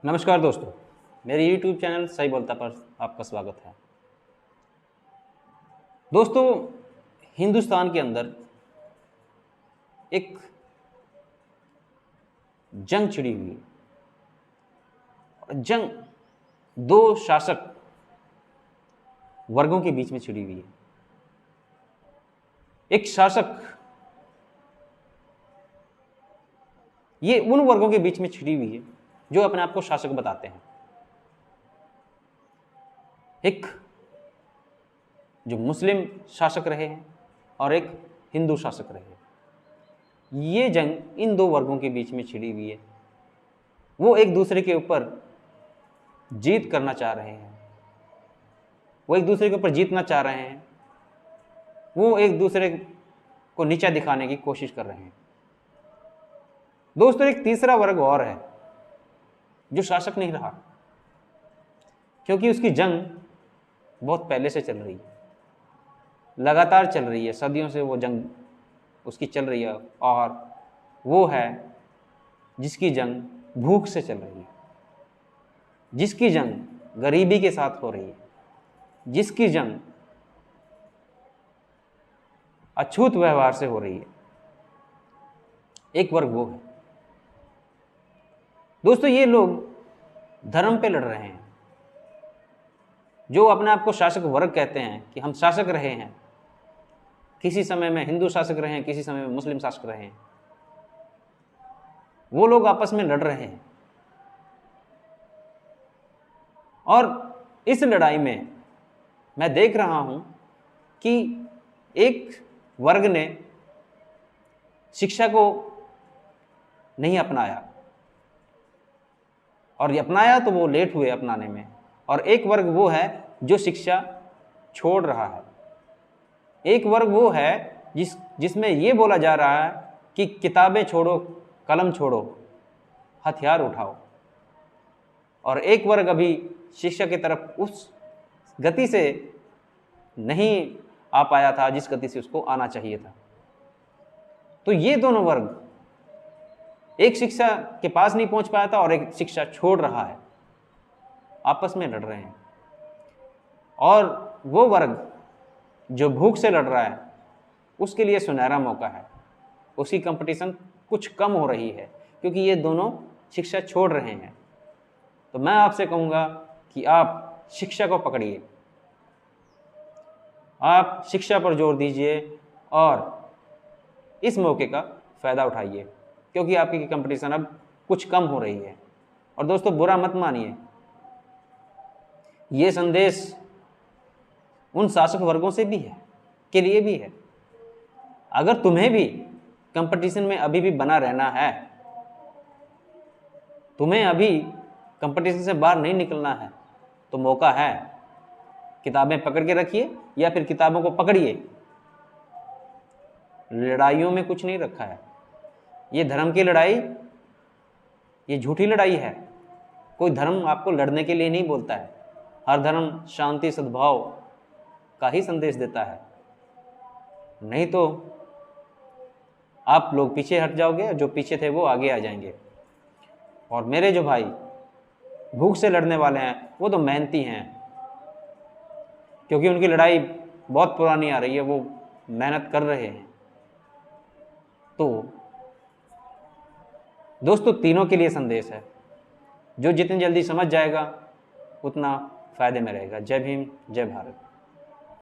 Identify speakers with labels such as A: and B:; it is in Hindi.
A: नमस्कार दोस्तों, मेरे YouTube चैनल सही बोलता पर आपका स्वागत है। दोस्तों, हिंदुस्तान के अंदर एक जंग छिड़ी हुई है और जंग दो शासक वर्गों के बीच में छिड़ी हुई है। एक शासक ये उन वर्गों के बीच में छिड़ी हुई है जो अपने आप को शासक बताते हैं। एक जो मुस्लिम शासक रहे हैं और एक हिंदू शासक रहे हैं। ये जंग इन दो वर्गों के बीच में छिड़ी हुई है। वो एक दूसरे के ऊपर जीत करना चाह रहे हैं, वो एक दूसरे के ऊपर जीतना चाह रहे हैं, वो एक दूसरे को नीचा दिखाने की कोशिश कर रहे हैं। दोस्तों, एक तीसरा वर्ग और है जो शासक नहीं रहा, क्योंकि उसकी जंग बहुत पहले से चल रही है, लगातार चल रही है, सदियों से वो जंग उसकी चल रही है। और वो है जिसकी जंग भूख से चल रही है, जिसकी जंग गरीबी के साथ हो रही है, जिसकी जंग अछूत व्यवहार से हो रही है। एक वर्ग वो है। दोस्तों, ये लोग धर्म पे लड़ रहे हैं। जो अपने आप को शासक वर्ग कहते हैं कि हम शासक रहे हैं, किसी समय में हिंदू शासक रहे हैं, किसी समय में मुस्लिम शासक रहे हैं, वो लोग आपस में लड़ रहे हैं। और इस लड़ाई में मैं देख रहा हूं कि एक वर्ग ने शिक्षा को नहीं अपनाया, और अपनाया तो वो लेट हुए अपनाने में। और एक वर्ग वो है जो शिक्षा छोड़ रहा है। एक वर्ग वो है जिसमें ये बोला जा रहा है कि किताबें छोड़ो, कलम छोड़ो, हथियार उठाओ। और एक वर्ग अभी शिक्षा की तरफ उस गति से नहीं आ पाया था जिस गति से उसको आना चाहिए था। तो ये दोनों वर्ग, एक शिक्षा के पास नहीं पहुंच पाया था और एक शिक्षा छोड़ रहा है, आपस में लड़ रहे हैं। और वो वर्ग जो भूख से लड़ रहा है, उसके लिए सुनहरा मौका है। उसकी कंपटीशन कुछ कम हो रही है, क्योंकि ये दोनों शिक्षा छोड़ रहे हैं। तो मैं आपसे कहूँगा कि आप शिक्षा को पकड़िए, आप शिक्षा पर जोर दीजिए और इस मौके का फ़ायदा उठाइए, क्योंकि आपकी कंपटीशन अब कुछ कम हो रही है। और दोस्तों, बुरा मत मानिए, ये संदेश उन शासक वर्गों से भी है, के लिए भी है। अगर तुम्हें भी कंपटीशन में अभी भी बना रहना है, तुम्हें अभी कंपटीशन से बाहर नहीं निकलना है, तो मौका है। किताबें पकड़ के रखिए या फिर किताबों को पकड़िए। लड़ाइयों में कुछ नहीं रखा है। ये धर्म की लड़ाई, ये झूठी लड़ाई है। कोई धर्म आपको लड़ने के लिए नहीं बोलता है। हर धर्म शांति सद्भाव का ही संदेश देता है। नहीं तो आप लोग पीछे हट जाओगे, जो पीछे थे वो आगे आ जाएंगे। और मेरे जो भाई भूख से लड़ने वाले हैं, वो तो मेहनती हैं, क्योंकि उनकी लड़ाई बहुत पुरानी आ रही है, वो मेहनत कर रहे हैं। तो दोस्तों, तीनों के लिए संदेश है। जो जितनी जल्दी समझ जाएगा उतना फायदे में रहेगा। जय भीम, जय भारत।